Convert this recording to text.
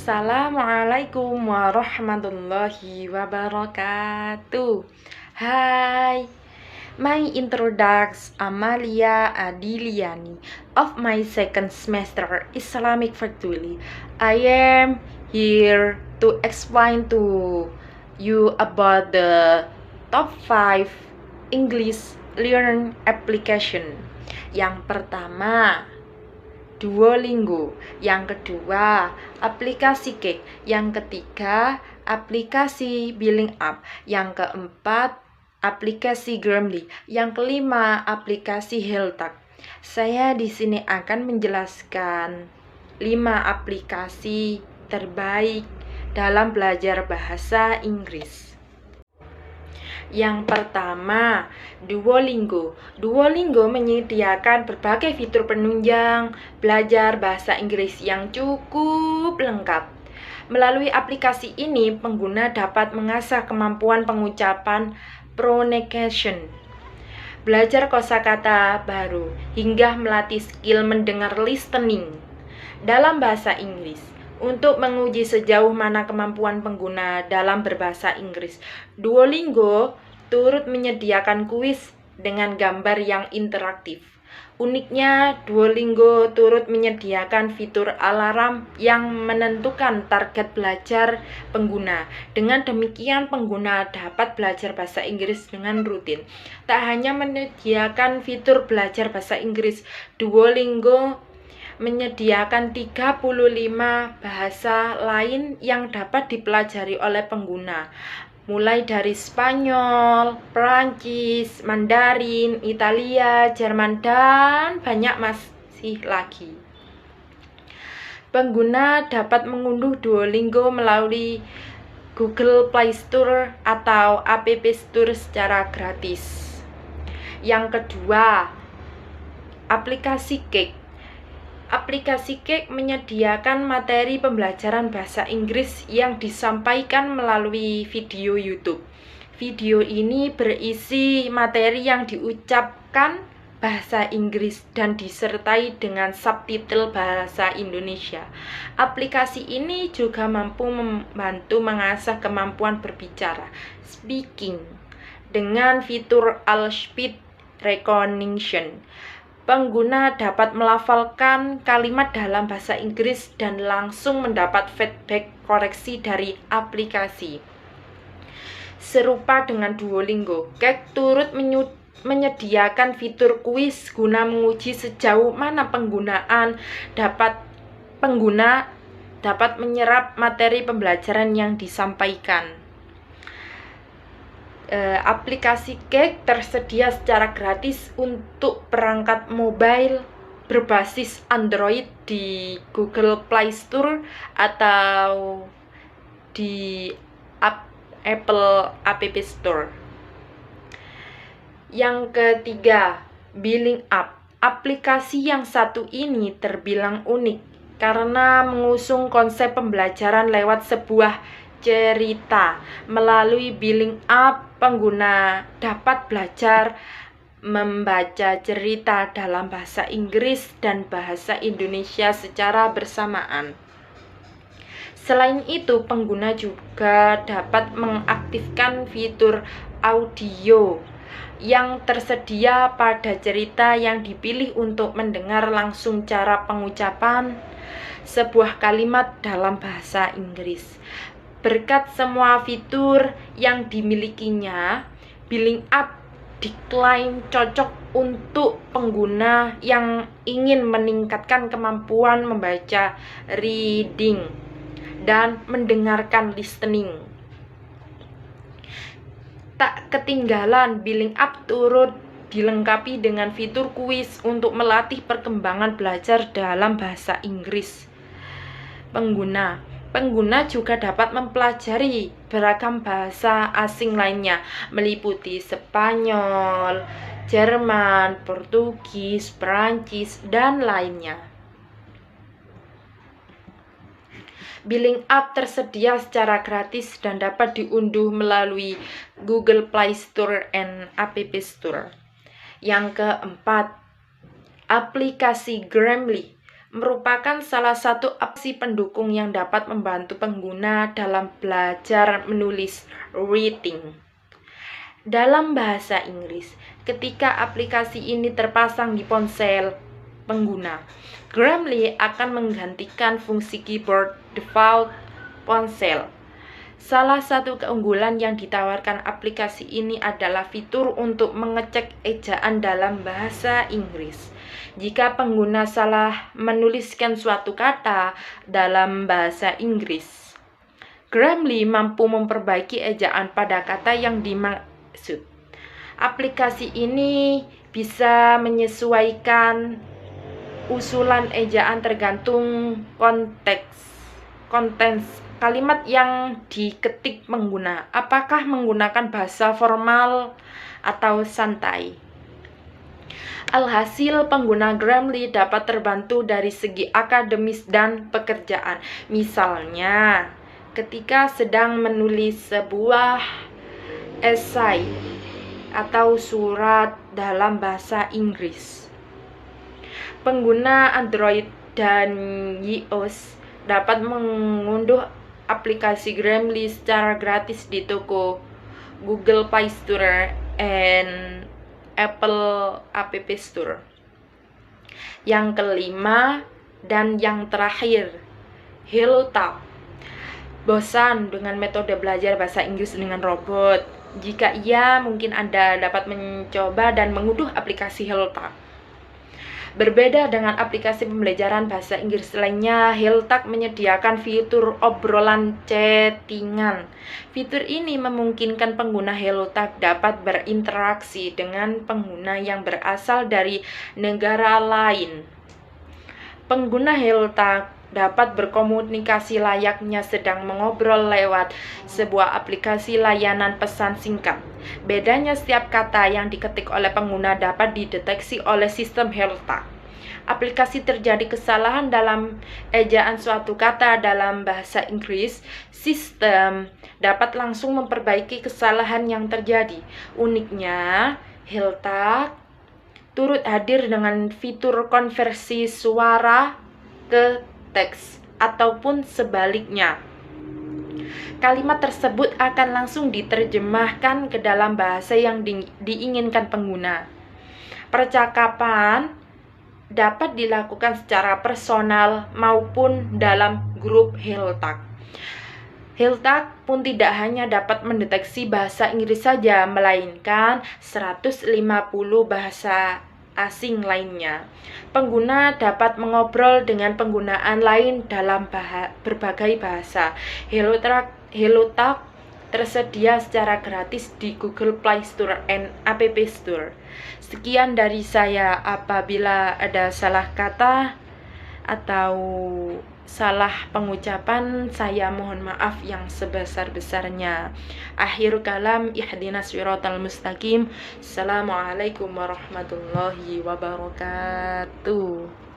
Assalamualaikum warahmatullahi wabarakatuh. Hai, my introduction Amalia Adiliani of my second semester Islamic Faculty. I am here to explain to you about the top 5 English learning application. Yang pertama, Duolingo. Yang kedua, aplikasi Cake. Yang ketiga, aplikasi Billing App. Yang keempat, aplikasi Grammarly. Yang kelima, aplikasi Heltak. Saya di sini akan menjelaskan 5 aplikasi terbaik dalam belajar bahasa Inggris. Yang pertama, Duolingo. Duolingo menyediakan berbagai fitur penunjang belajar bahasa Inggris yang cukup lengkap. Melalui aplikasi ini, pengguna dapat mengasah kemampuan pengucapan pronunciation, belajar kosakata baru, hingga melatih skill mendengar listening dalam bahasa Inggris. Untuk menguji sejauh mana kemampuan pengguna dalam berbahasa Inggris, Duolingo turut menyediakan kuis dengan gambar yang interaktif. Uniknya, Duolingo turut menyediakan fitur alarm yang menentukan target belajar pengguna. Dengan demikian, pengguna dapat belajar bahasa Inggris dengan rutin. Tak hanya menyediakan fitur belajar bahasa Inggris, Duolingo menyediakan 35 bahasa lain yang dapat dipelajari oleh pengguna, mulai dari Spanyol, Perancis, Mandarin, Italia, Jerman, dan banyak masih lagi. Pengguna dapat mengunduh Duolingo melalui Google Play Store atau App Store secara gratis. Yang kedua, aplikasi Cake. Aplikasi Cake menyediakan materi pembelajaran bahasa Inggris yang disampaikan melalui video YouTube. Video ini berisi materi yang diucapkan bahasa Inggris dan disertai dengan subtitle bahasa Indonesia. Aplikasi ini juga mampu membantu mengasah kemampuan berbicara, speaking, dengan fitur All Speed Recognition. Pengguna dapat melafalkan kalimat dalam bahasa Inggris dan langsung mendapat feedback koreksi dari aplikasi. Serupa dengan Duolingo, Cake turut menyediakan fitur kuis guna menguji sejauh mana pengguna dapat menyerap materi pembelajaran yang disampaikan. Aplikasi Cake tersedia secara gratis untuk perangkat mobile berbasis Android di Google Play Store atau di Apple App Store. Yang ketiga, Billing App. Aplikasi yang satu ini terbilang unik karena mengusung konsep pembelajaran lewat sebuah cerita. Melalui Billing App, pengguna dapat belajar membaca cerita dalam bahasa Inggris dan bahasa Indonesia secara bersamaan. Selain itu, pengguna juga dapat mengaktifkan fitur audio yang tersedia pada cerita yang dipilih untuk mendengar langsung cara pengucapan sebuah kalimat dalam bahasa Inggris. Berkat semua fitur yang dimilikinya, Billing App diklaim cocok untuk pengguna yang ingin meningkatkan kemampuan membaca reading dan mendengarkan listening. Tak ketinggalan, Billing App turut dilengkapi dengan fitur kuis untuk melatih perkembangan belajar dalam bahasa Inggris Pengguna juga dapat mempelajari beragam bahasa asing lainnya, meliputi Spanyol, Jerman, Portugis, Perancis, dan lainnya. Billing App tersedia secara gratis dan dapat diunduh melalui Google Play Store dan App Store. Yang keempat, aplikasi Grammarly. merupakan salah satu aplikasi pendukung yang dapat membantu pengguna dalam belajar menulis reading dalam bahasa Inggris. Ketika aplikasi ini terpasang di ponsel pengguna, Grammarly akan menggantikan fungsi keyboard default ponsel. Salah satu keunggulan yang ditawarkan aplikasi ini adalah fitur untuk mengecek ejaan dalam bahasa Inggris. Jika pengguna salah menuliskan suatu kata dalam bahasa Inggris, Grammarly mampu memperbaiki ejaan pada kata yang dimaksud. Aplikasi ini bisa menyesuaikan usulan ejaan tergantung konteks kalimat yang diketik pengguna, apakah menggunakan bahasa formal atau santai. Alhasil, pengguna Grammarly dapat terbantu dari segi akademis dan pekerjaan. Misalnya, ketika sedang menulis sebuah esai atau surat dalam bahasa Inggris, pengguna Android dan iOS dapat mengunduh aplikasi Grammarly secara gratis di toko Google Play Store and Apple App Store. Yang kelima dan yang terakhir, HelloTalk. Bosan dengan metode belajar bahasa Inggris dengan robot? Jika iya, mungkin Anda dapat mencoba dan mengunduh aplikasi HelloTalk. Berbeda dengan aplikasi pembelajaran bahasa Inggris lainnya, HelloTalk menyediakan fitur obrolan chattingan. Fitur ini memungkinkan pengguna HelloTalk dapat berinteraksi dengan pengguna yang berasal dari negara lain. Pengguna HelloTalk dapat berkomunikasi layaknya sedang mengobrol lewat sebuah aplikasi layanan pesan singkat. Bedanya, setiap kata yang diketik oleh pengguna dapat dideteksi oleh sistem HelloTalk. Aplikasi terjadi kesalahan dalam ejaan suatu kata dalam bahasa Inggris, sistem dapat langsung memperbaiki kesalahan yang terjadi. Uniknya, HelloTalk turut hadir dengan fitur konversi suara ke teks ataupun sebaliknya. Kalimat tersebut akan langsung diterjemahkan ke dalam bahasa yang diinginkan pengguna. Percakapan dapat dilakukan secara personal maupun dalam grup HelloTalk. HelloTalk pun tidak hanya dapat mendeteksi bahasa Inggris saja, melainkan 150 bahasa asing lainnya. Pengguna dapat mengobrol dengan penggunaan lain dalam berbagai bahasa. HelloTalk tersedia secara gratis di Google Play Store and App Store. Sekian dari saya. Apabila ada salah kata atau salah pengucapan, saya mohon maaf yang sebesar-besarnya. Akhir kalam, ihdinas siratal mustaqim. Assalamualaikum warahmatullahi wabarakatuh.